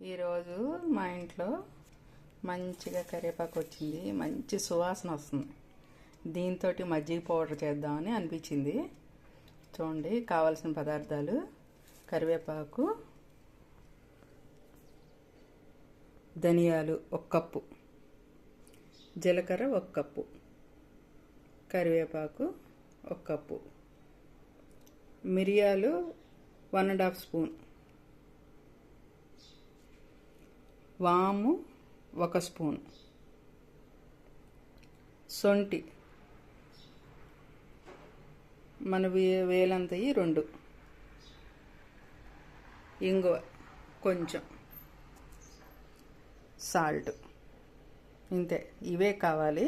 ఈరోజు మా ఇంట్లో మంచిగా కరివేపాకు వచ్చింది, మంచి సువాసన వస్తుంది. దీంతో మజ్జిగ పౌడర్ చేద్దామని అనిపించింది. చూడండి, కావాల్సిన పదార్థాలు: కరివేపాకు, ధనియాలు 1 కప్పు, జీలకర్ర 1 కప్పు, కరివేపాకు 1 కప్పు, మిరియాలు 1½ స్పూన్, వాము 1 స్పూన్, సొంటి మన వేలంతయి 2, ఇంగువ కొంచెం, సాల్ట్. ఇంతే, ఇవే కావాలి.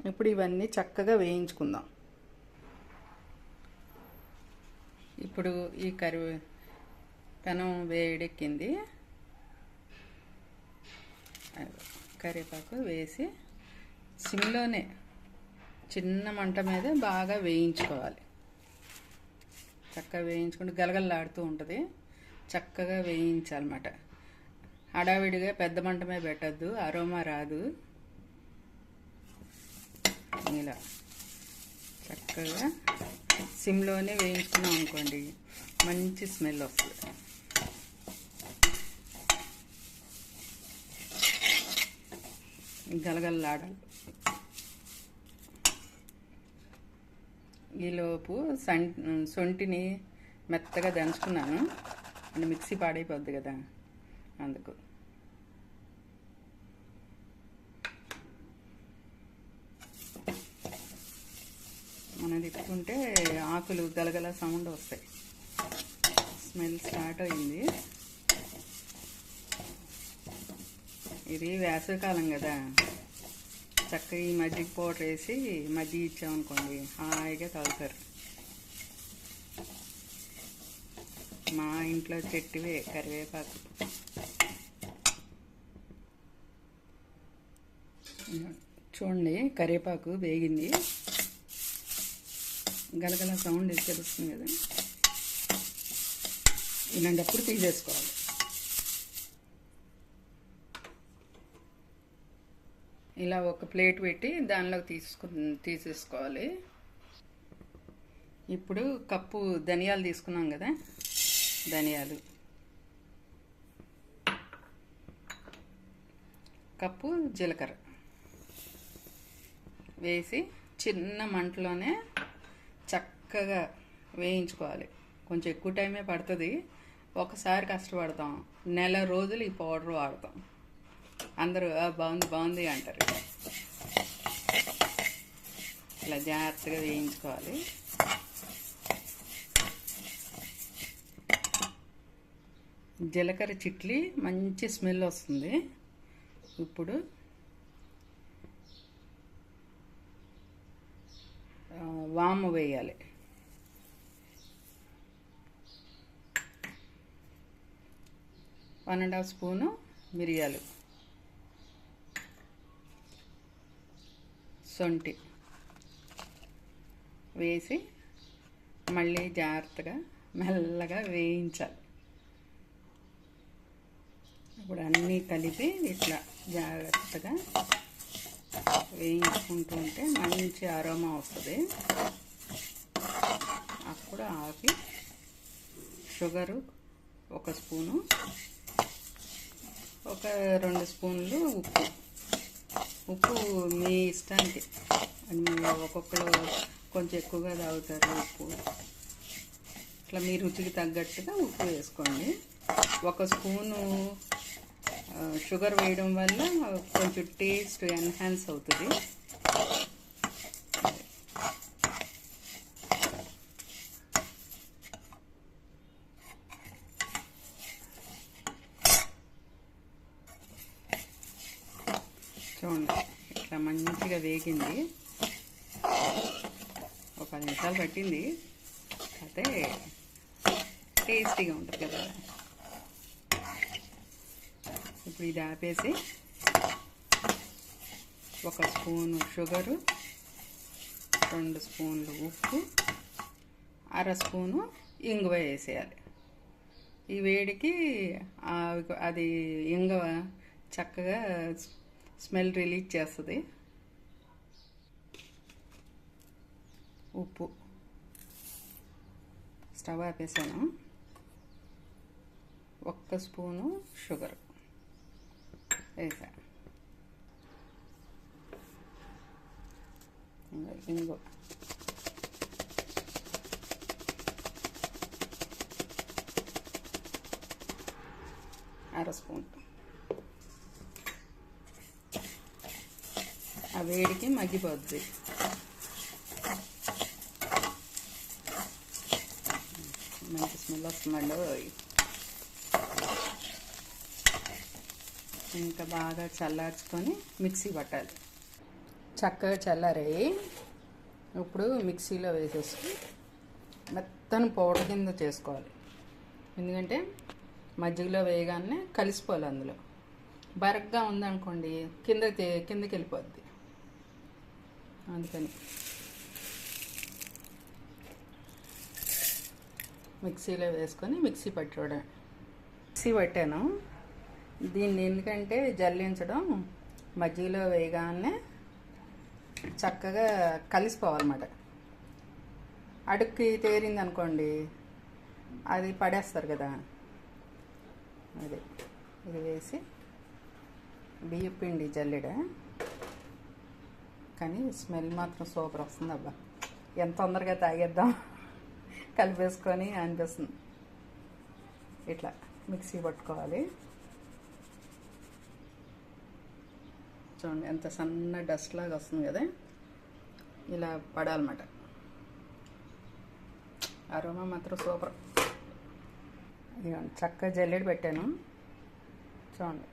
ఇప్పుడు ఇవన్నీ చక్కగా వేయించుకుందాం. ఇప్పుడు ఈ పెనం వేడెక్కింది. కరివేపాకు వేసి సిమ్లోనే చిన్న మంట మీద బాగా వేయించుకోవాలి. చక్కగా వేయించుకుంటే గలగలలాడుతూ ఉంటుంది. చక్కగా వేయించాలన్నమాట. హడావిడిగా పెద్ద మంట మీద పెట్టద్దు, అరోమా రాదు. ఇలా చక్కగా సిమ్లోనే వేయించుకున్నాం అనుకోండి, మంచి స్మెల్ వస్తుంది. గలగలలాడాలి. ఈలోపు సొంటిని మెత్తగా దంచుకున్నాను. అంటే మిక్సీ పాడైపోద్ది కదా, అందుకు. మనం తిప్పుకుంటే ఆకులు గలగల సౌండ్ వస్తాయి. స్మెల్ స్టార్ట్ అయింది. ఇది వేసవికాలం కదా, చక్కగా ఈ మజ్జిగ పౌడర్ వేసి మజ్జిగ ఇచ్చామనుకోండి, హాయిగా తాగుతారు. మా ఇంట్లో చెట్టువే కరివేపాకు. చూడండి, కరివేపాకు వేగింది. గలగల సౌండ్ తెలుస్తుంది కదా, ఇలాంటప్పుడు తీసేసుకోవాలి. ఇలా ఒక ప్లేట్ పెట్టి దానిలోకి తీసేసుకోవాలి. ఇప్పుడు కప్పు ధనియాలు తీసుకున్నాం కదా, ధనియాలు, కప్పు జీలకర్ర వేసి చిన్న మంటలోనే చక్కగా వేయించుకోవాలి. కొంచెం ఎక్కువ టైమే పడుతుంది. ఒకసారి కష్టపడతాం, నెల రోజులు ఈ పౌడర్ వాడతాం. అందరూ బాగుంది బాగుంది అంటారు. ఇలా జాగ్రత్తగా వేయించుకోవాలి. జీలకర్ర చిట్లి మంచి స్మెల్ వస్తుంది. ఇప్పుడు వాము వేయాలి. ½ స్పూను మిరియాలు, సొంటి వేసి మళ్ళీ జాగ్రత్తగా మెల్లగా వేయించాలి. ఇప్పుడు అన్నీ కలిపి ఇట్లా జాగ్రత్తగా వేయించుకుంటూ ఉంటే మంచి అరోమా వస్తుంది. అప్పుడు ఆపి షుగరు 1 స్పూను, ఒక 2 స్పూన్లు ఉప్పు మీ ఇష్టానికి. ఒక్కొక్కరు కొంచెం ఎక్కువగా తాగుతారు ఉప్పు. ఇట్లా మీ రుచికి తగ్గట్టుగా ఉప్పు వేసుకోండి. 1 స్పూను షుగర్ వేయడం వల్ల కొంచెం టేస్ట్ ఎన్హాన్స్ అవుతుంది. చూడండి, ఇట్లా మంచిగా వేగింది. ఒక 10 నిమిషాలు పట్టింది. అయితే టేస్టీగా ఉంటుంది కదా. ఇప్పుడు ఇది ఆపేసి 1 స్పూను షుగరు, 2 స్పూన్లు ఉప్పు, 1/2 స్పూను ఇంగువ వేసేయాలి. ఈ వేడికి అది ఇంగవ చక్కగా స్మెల్ రిలీజ్ చేస్తుంది. ఉప్పు, స్టవ్ ఆపేసాను. 1 స్పూను షుగర్ వేసా. ఇంగో అర స్పూన్. ఆ వేడికి మగ్గిపోద్ది. మంచి స్మెల్ వస్తుందండి. ఇంకా బాగా చల్లార్చుకొని మిక్సీ పట్టాలి. చక్కగా చల్లారాయి. ఇప్పుడు మిక్సీలో వేసేసి మెత్తని పౌడర్ కింద చేసుకోవాలి. ఎందుకంటే మజ్జిగలో వేయగానే కలిసిపోవాలి. అందులో బరగ్గా ఉందనుకోండి కిందకి వెళ్ళిపోద్ది. అందుకని మిక్సీలో వేసుకొని మిక్సీ పట్టుకోవడం. మిక్సీ పట్టాను. దీన్ని ఎందుకంటే జల్లించడం, మజ్జిగలో వేయగానే చక్కగా కలిసిపోవాలన్నమాట. అడుక్కి తేరింది అనుకోండి అది పడేస్తారు కదా. అది ఇది వేసి బియ్యం పిండి జల్లెడ. కానీ స్మెల్ మాత్రం సూపర్ వస్తుంది. అబ్బా ఎంత తొందరగా తాగేద్దాం కలిపేసుకొని అనిపిస్తుంది. ఇట్లా మిక్సీ పట్టుకోవాలి. చూడండి ఎంత సన్న డస్ట్ లాగా వస్తుంది కదా, ఇలా పడాలన్నమాట. అరోమా మాత్రం సూపర్. ఇదిగోండి చక్కగా జల్లెడ పెట్టాను. చూడండి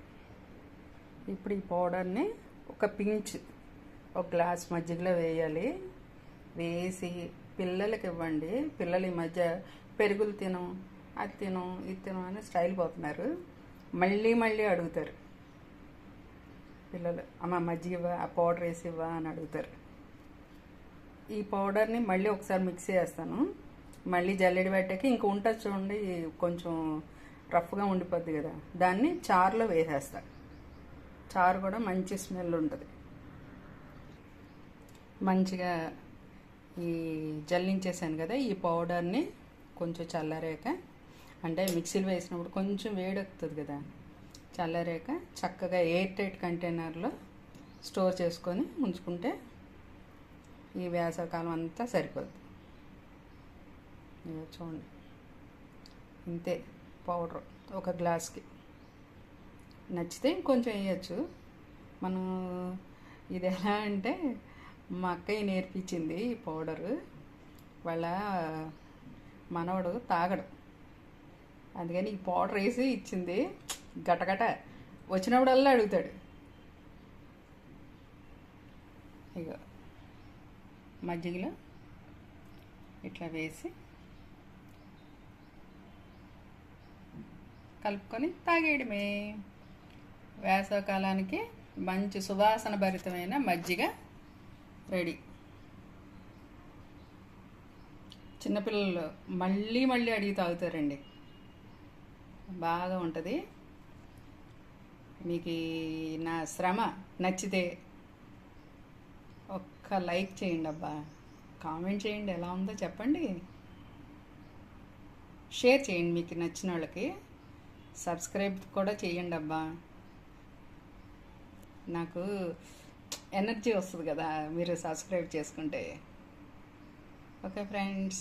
ఇప్పుడు ఈ పౌడర్ని ఒక పించ్ ఒక గ్లాస్ మజ్జిగలో వేయాలి. వేసి పిల్లలకి ఇవ్వండి. పిల్లలు ఈ మధ్య పెరుగులు తినం, అది తినం, ఇది తినం అని స్టైల్ పోతున్నారు. మళ్ళీ మళ్ళీ అడుగుతారు పిల్లలు, అమ్మ మజ్జిగ ఇవ్వ, ఆ పౌడర్ వేసి ఇవ్వ అని అడుగుతారు. ఈ పౌడర్ని మళ్ళీ ఒకసారి మిక్స్ చేస్తాను. మళ్ళీ జల్లెడ పెట్టాక ఇంక ఉంటుంది చూడండి, కొంచెం రఫ్గా ఉండిపోద్ది కదా, దాన్ని చారులో వేసేస్తా. చారు కూడా మంచి స్మెల్ ఉంటుంది. మంచిగా ఈ జల్లించేసాను కదా, ఈ పౌడర్ని కొంచెం చల్లారాక, అంటే మిక్సీలో వేసినప్పుడు కొంచెం వేడెక్కుతుంది కదా, చల్లారాక చక్కగా ఎయిర్ టైట్ కంటైనర్లో స్టోర్ చేసుకొని ఉంచుకుంటే ఈ వేసవికాలం అంతా సరిపోద్ది. చూడండి ఇంతే పౌడర్ ఒక గ్లాస్కి. నచ్చితే కొంచెం వేయచ్చు. మనం ఇది ఎలా అంటే మా అక్కయ్య నేర్పించింది ఈ పౌడరు. వాళ్ళ మనవడు తాగడు, అందుకని ఈ పౌడర్ వేసి ఇచ్చింది. గటగట వచ్చినప్పుడల్లా అడుగుతాడు. ఇక మజ్జిగలో ఇట్లా వేసి కలుపుకొని తాగేయడమే. వేసవికాలానికి మంచి సువాసన భరితమైన మజ్జిగ రెడీ. చిన్నపిల్లలు మళ్ళీ మళ్ళీ అడిగి తాగుతారండి. బాగా ఉంటుంది. మీకు నా శ్రమ నచ్చితే ఒక్క లైక్ చేయండి అబ్బా, కామెంట్ చేయండి, ఎలా ఉందో చెప్పండి, షేర్ చేయండి మీకు నచ్చిన వాళ్ళకి, సబ్స్క్రైబ్ కూడా చేయండి అబ్బా. నాకు ఎనర్జీ వస్తుంది కదా మీరు సబ్స్క్రైబ్ చేసుకుంటే. Okay friends.